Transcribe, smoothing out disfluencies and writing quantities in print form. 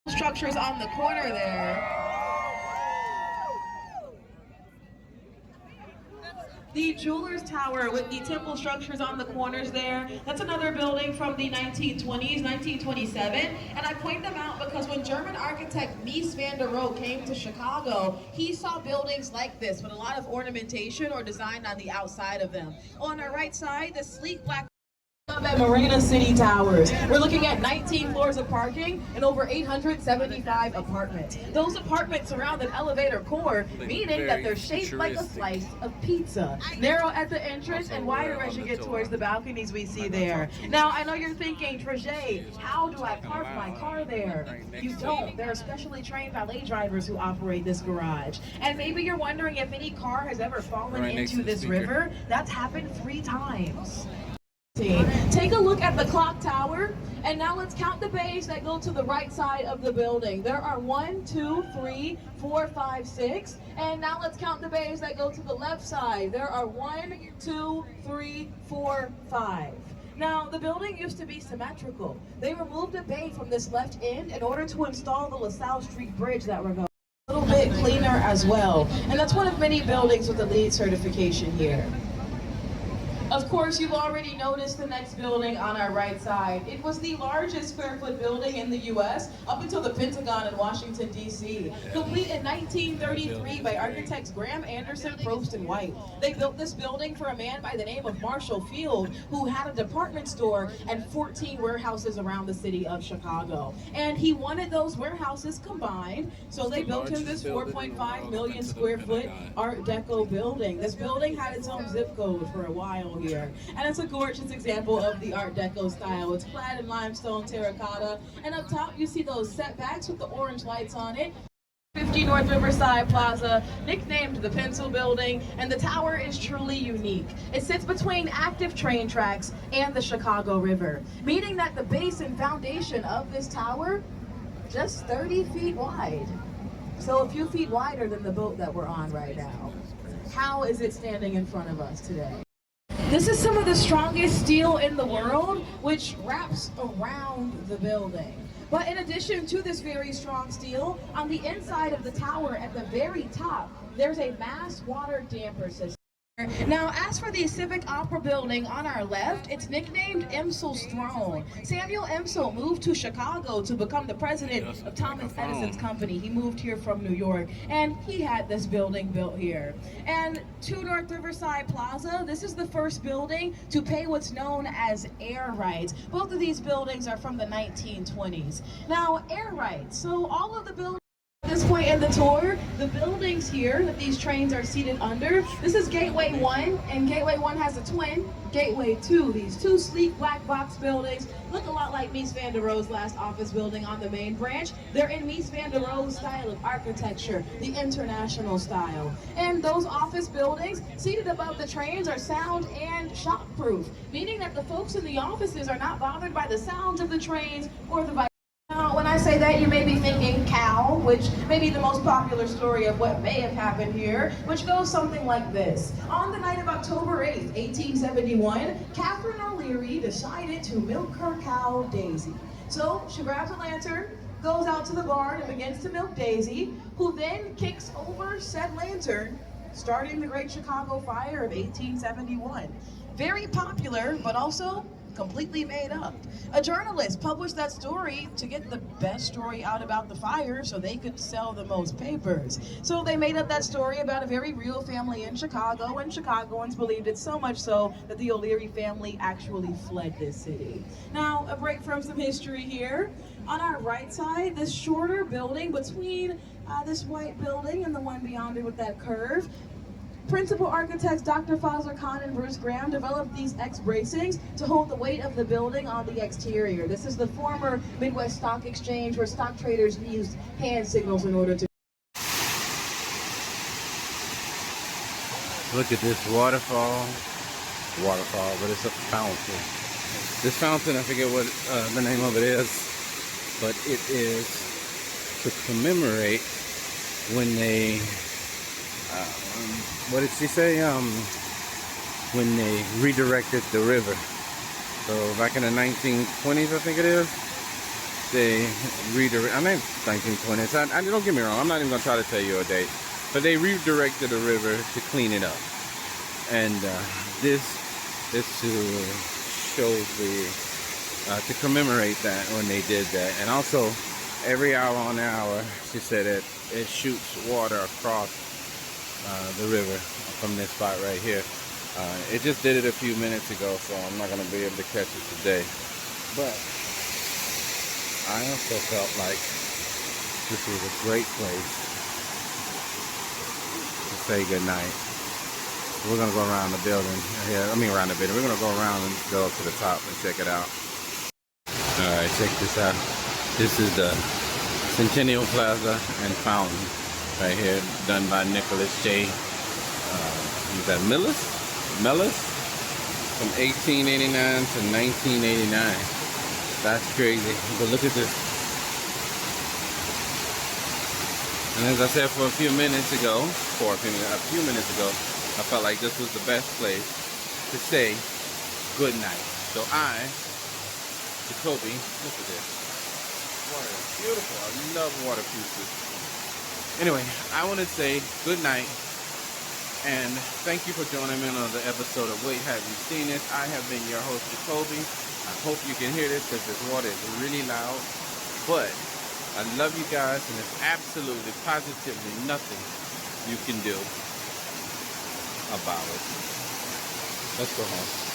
Structures on the corner there. The Jewelers Tower with the temple structures on the corners there. That's another building from the 1920s, 1927. And I point them out because when German architect Mies van der Rohe came to Chicago, he saw buildings like this with a lot of ornamentation or design on the outside of them. On our right side, the sleek black at Marina City Towers. We're looking at 19 floors of parking and over 875 apartments. Those apartments surround an elevator core, meaning that they're shaped like a slice of pizza. Narrow at the entrance and wider as you get towards the balconies we see there. Now, I know you're thinking, Trejay, how do I park my car there? You don't. There are specially trained valet drivers who operate this garage. And maybe you're wondering if any car has ever fallen into this river. That's happened 3 times. Take a look at the clock tower, and now let's count the bays that go to the right side of the building. There are 1, 2, 3, 4, 5, 6, and now let's count the bays that go to the left side. There are 1, 2, 3, 4, 5. Now, the building used to be symmetrical. They removed a bay from this left end in order to install the LaSalle Street Bridge that we're going. A little bit cleaner as well, and that's one of many buildings with the LEED certification here. Of course, you've already noticed the next building on our right side. It was the largest square foot building in the U.S. up until the Pentagon in Washington, D.C. Complete in 1933 by architects Graham Anderson, Probst, and White. They built this building for a man by the name of Marshall Field, who had a department store and 14 warehouses around the city of Chicago. And he wanted those warehouses combined, so they built him this 4.5 million square foot Art Deco building. This building had its own zip code for a while here. And it's a gorgeous example of the Art Deco style. It's clad in limestone terracotta, and up top you see those setbacks with the orange lights on it. 50 North Riverside Plaza, nicknamed the Pencil Building, and the tower is truly unique. It sits between active train tracks and the Chicago River, meaning that the base and foundation of this tower just 30 feet wide. So a few feet wider than the boat that we're on right now. How is it standing in front of us today? This is some of the strongest steel in the world, which wraps around the building. But in addition to this very strong steel, on the inside of the tower at the very top, there's a mass water damper system. Now, as for the Civic Opera building on our left, it's nicknamed Emsel's Throne. Samuel Emsel moved to Chicago to become the president of Thomas Edison's company. He moved here from New York, and he had this building built here. And 2 North Riverside Plaza, this is the first building to pay what's known as air rights. Both of these buildings are from the 1920s. Now, air rights, so all of the buildings at this point in the tour, the buildings here that these trains are seated under, this is Gateway 1, and Gateway 1 has a twin, Gateway 2. These 2 sleek black box buildings look a lot like Mies van der Rohe's last office building on the main branch. They're in Mies van der Rohe's style of architecture, the international style. And those office buildings seated above the trains are sound and shockproof, meaning that the folks in the offices are not bothered by the sounds of the trains or the Now, when I say that, you may be thinking Cal, which may be the most popular story of what may have happened here, which goes something like this. On the night of October 8th, 1871, Catherine O'Leary decided to milk her cow, Daisy. So she grabs a lantern, goes out to the barn and begins to milk Daisy, who then kicks over said lantern, starting the Great Chicago Fire of 1871. Very popular, but also completely made up. A journalist published that story to get the best story out about the fire so they could sell the most papers. So they made up that story about a very real family in Chicago, and Chicagoans believed it so much so that the O'Leary family actually fled this city. Now, a break from some history here. On our right side, this shorter building between this white building and the one beyond it with that curve, principal architects Dr. Fosler Kahn and Bruce Graham developed these X-bracings to hold the weight of the building on the exterior. This is the former Midwest Stock Exchange where stock traders used hand signals in order to... Look at this waterfall, but it's a fountain. This fountain, I forget what the name of it is, but it is to commemorate when they what did she say? When they redirected the river. So back in the 1920s, I think it is. they redirect. I mean, 1920s. I don't get me wrong. I'm not even gonna try to tell you a date, but they redirected the river to clean it up, and this is to show to commemorate that when they did that, and also every hour on hour, she said it shoots water across the river from this spot right here. It just did it a few minutes ago, so I'm not gonna be able to catch it today, but I also felt like this was a great place to say goodnight. We're gonna go around the building here. I mean, around the building. We're gonna go around and go up to the top and check it out. All right, check this out. This is the Centennial Plaza and Fountain right here, done by Nicholas J. Is that Millis? From 1889 to 1989. That's crazy, but look at this. And as I said a few minutes ago, I felt like this was the best place to say good night. So Jacoby, look at this. Water is beautiful. I love water pieces. Anyway, I want to say good night. And thank you for joining me on another episode of Wait, Have You Seen This? I have been your host, Jacoby. I hope you can hear this because this water is really loud. But I love you guys, and there's absolutely, positively nothing you can do about it. Let's go home.